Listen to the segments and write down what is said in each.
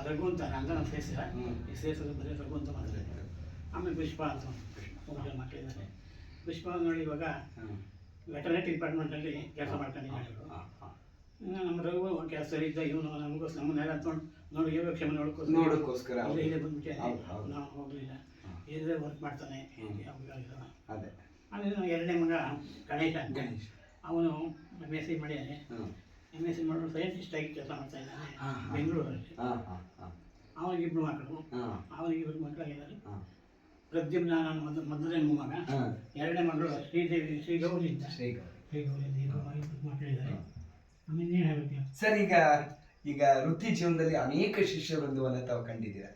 ರಘು ಅಂತ ಅಂತ ನಮ್ಮ ಹೆಸರು ಈ ಸೇರಿಸೋದು ಬರೀ ರಘು ಅಂತ ಮಾಡಿದ್ರೆ ಆಮೇಲೆ ಪುಷ್ಪ ಅಂತ ಒಂದು ಮಕ್ಕಳಿದ್ದಾರೆ. ಪುಷ್ಪ ನೋಡಿ ಇವಾಗ ವೆಟರ್ನರಿ ಡಿಪಾರ್ಟ್ಮೆಂಟಲ್ಲಿ ಕೆಲಸ ಮಾಡ್ಕೊಂಡಿದ್ದಾರೆ. ನಮ್ಮ ರಘು ಕೆಲಸ ಇದ್ದ ಇವನು ನಮಗೋಸ್ಕರ ನಮ್ಮನ್ನೆಲ್ಲ ಅಂದ್ಕೊಂಡು ನೋಡಿ ಯೋಗಕ್ಷೇಮ ನೋಡೋಕ್ಕೋಸ್ಕರ ಇಲ್ಲೇ ಬಂದ್ಬಿಟ್ಟೆ ನಾವು ಹೋಗಲಿಲ್ಲ. ಇಲ್ಲೇ ವರ್ಕ್ ಮಾಡ್ತಾನೆ. ಅದೇ ಆಮೇಲೆ ನಾವು ಎರಡನೇ ಮಗ ಗಣೇಶ ಅವನು MSc ಮಾಡಿದ್ದಾನೆ. MSc ಮಾಡೋದು ಸೈಂಟಿಸ್ಟ್ ಆಗಿ ಕೆಲಸ ಮಾಡ್ತಾ ಇದ್ದಾನೆ ಬೆಂಗಳೂರಲ್ಲಿ. ಅವನಿಗಿಬ್ರು ಮಕ್ಕಳು, ಅವನಿಗಿಬ್ರು ಮಕ್ಕಳಾಗಿದ್ದಾರೆ. ಪ್ರದ್ಯುಮ್ನ ನಾನು ಮೊದಲನೇ ಮಗ, ಎರಡನೇ ಮಗಳು ಶ್ರೀಗೌರಿ ಅಂತ. ಶ್ರೀಗೌರಿ ಮಕ್ಕಳಿದ್ದಾರೆ. ಆಮೇಲೆ ಏನು ಹೇಳಬೇಕು ಸರ್? ಈಗ ವೃತ್ತಿ ಜೀವನದಲ್ಲಿ ಅನೇಕ ಶಿಷ್ಯ ವೃಂದವನ್ನು ತಾವು ಕಂಡಿದ್ದೀರ,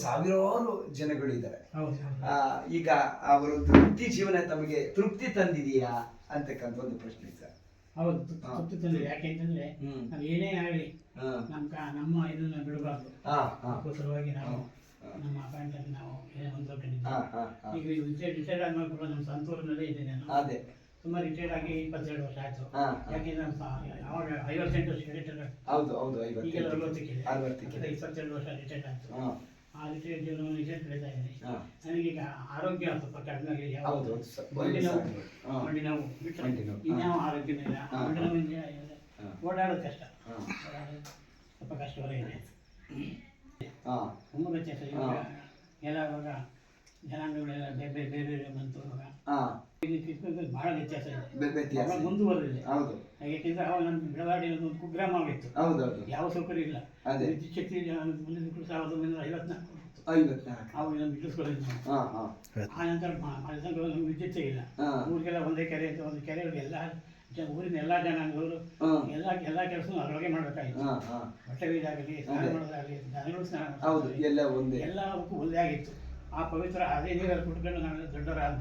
ಸಾವಿರಾರು ಜನಗಳು ಇದ್ದಾರೆ. ಈಗ ಅವರದ್ದು ವೃತ್ತಿ ಜೀವನ ತಮಗೆ ತೃಪ್ತಿ ತಂದಿದೆಯಾ ಅಂತಕ್ಕಂಥ ಒಂದು ಪ್ರಶ್ನೆ ಸರ್. ಹೌದು, ತೃಪ್ತಿ ತಂದಿದೆ. ಯಾಕೆಂತಂದ್ರೆ ನಾವು ಏನೇ ಆಗಲಿ ನಮ್ಮ ಇದನ್ನ ಬಿಡಬಾರ್ದು. ಅದಕ್ಕೋಸ್ಕರವಾಗಿ ನಾವು ನಮ್ಮ ಅಪಾಯಿಂಟ್ಮೆಂಟ್ ನಾವು ಹೊಂದ್ಕೊಂಡಿದ್ದೀವಿ. ಈಗ ರಿಟೈರ್ಡ್ ಆದ್ಮೇಲೆ ಕೂಡ ನಮ್ಮ ಸಂತೂರಿನಲ್ಲೇ ಇದ್ದೇನೆ ನಾನು. ಸುಮಾರು ರಿಟೈರ್ಡ್ ಆಗಿ 22 ವರ್ಷ ಆಯ್ತು. ಯಾಕೆಂದ್ರೆ ಅವಾಗ 58 ವರ್ಷ ರಿಟೈರ್ಡ್ ಆಯ್ತು. ಈಗೆಲ್ಲ 60 22 ವರ್ಷ ರಿಟೈರ್ಡ್ ಆಯ್ತು. ಆ ರಿಟೈರ್ಡ್ ಜೀವನ ರಿಟೈರ್ಡ್ ಕಳೀತಾ ಇದ್ದೀನಿ. ನನಗೀಗ ಆರೋಗ್ಯ ಸ್ವಲ್ಪ ಕಡಿಮೆ ಆಗಿದೆ. ಮಂಡಿ ನೋವು ಬಿಟ್ಟರೆ ಇನ್ಯಾವ ಆರೋಗ್ಯನೂ ಇಲ್ಲ. ಮಂಡಿ ನೋವಿಂದ ಓಡಾಡೋದು ಕಷ್ಟ, ಸ್ವಲ್ಪ ಕಷ್ಟವಾಗಿದೆ. ತುಂಬ ವ್ಯತ್ಯಾಸ. ಇವಾಗ ಎಲ್ಲ ಇವಾಗ ಜನಾಂಗಗಳೆಲ್ಲ ಬೇರೆ ಬೇರೆ ಬಂತು. ಬಹಳ ವ್ಯತ್ಯಾಸ ಇದೆ, ಮುಂದುವರೆದಿದೆ. ಯಾಕೆಂದ್ರೆ ಅವಾಗ ನಮ್ಮ ಬೆಳವಾಡಿ ಒಂದು ಕುಗ್ರಾಮ ಆಗಿತ್ತು. ಯಾವ ಸೌಕರ್ಯ ಇಲ್ಲ. ವಿದ್ಯುತ್ ಶಕ್ತಿ 1954 ಅವಾಗ ನಮ್ಮ ಬಿಡಿಸ್ಕೊಳ್ಳೋದು. ಆ ನಂತರ ನಮ್ಗೆ ವಿದ್ಯುತ್ತೇ ಇಲ್ಲ. ಊರಿಗೆಲ್ಲ ಒಂದೇ ಕೆರೆ ಅಂತ, ಒಂದು ಕೆರೆಯಲ್ಲಿ ಎಲ್ಲ ಊರಿನ ಎಲ್ಲ ಜನಾಂಗಗಳು ಎಲ್ಲ ಕೆಲಸ ಅದರೊಳಗೆ ಮಾಡಬೇಕಾಗಿತ್ತು. ಬಟ್ಟೆ ಬೀದಾಗಲಿ, ಸ್ನಾನ ಮಾಡೋದಾಗಲಿ, ದನಗಳು ಸ್ನಾನ ಎಲ್ಲಕ್ಕೂ ಒಂದೇ ಆಗಿತ್ತು. ಆ ಪವಿತ್ರ ಅದೇ ನೀರಲ್ಲಿ ಕುಟ್ಕೊಂಡು ನಾನು ದೊಡ್ಡವರಾದ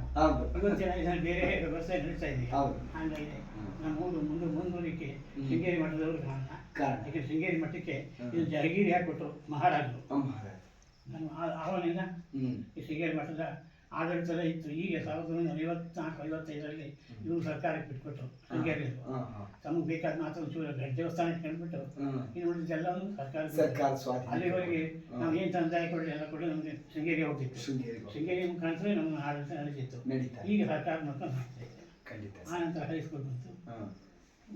ಇವತ್ತಿನ ಬೇರೆ ವ್ಯವಸ್ಥೆ ನಡೆಸ್ತಾ ಇದ್ದೀವಿ. ಹಾಗಾಗಿ ನಮ್ಮ ಊರು ಮುಂದೂರಿಕೆ ಶೃಂಗೇರಿ ಮಠದವರು ಕಾರಣ. ಯಾಕೆ ಶೃಂಗೇರಿ ಮಠಕ್ಕೆ ಇದು ಜಹಗೀರಿ ಹಾಕ್ಬಿಟ್ರು ಮಹಾರಾಜರು. ನಾನು ಆವಾಗಿಂದ ಈ ಶೃಂಗೇರಿ ಮಠದ ಆಡಳಿತದ ಇತ್ತು. ಈಗ 1954-55 ಇವರು ಸರ್ಕಾರಕ್ಕೆ ಬಿಟ್ಕೊಟ್ರು. ಶೃಂಗೇರಿಯವರು ತಮಗೆ ಬೇಕಾದ ಮಾತ್ರ ಒಂಚೂರು ದೇವಸ್ಥಾನಕ್ಕೆ ಕಂಡುಬಿಟ್ಟು ಇನ್ನು ಉಳಿದೆಲ್ಲವೂ ಸರ್ಕಾರ. ಅಲ್ಲಿವರೆಗೆ ನಾವು ಏನು ತಂದಾಯ ಕೊಡಲಿ ಎಲ್ಲ ಕೊಡಲಿ ನಮಗೆ ಶೃಂಗೇರಿ ಹೋಗ್ತಿತ್ತು. ಶೃಂಗೇರಿ ಮುಖಾಂತರ ನಮ್ಮ ಆಡಳಿತ ನಡೀತಿತ್ತು. ಈಗ ಸರ್ಕಾರ ನೋಡ್ಕೊಂಡು ಮಾಡ್ತಾ ಇತ್ತು. ಆ ನಂತರ ಹೈಸ್ಕೂಲ್ ಬಂತು.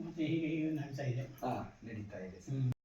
ಮತ್ತೆ ಹೀಗೆ ನಡೀತಾ ಇದೆ.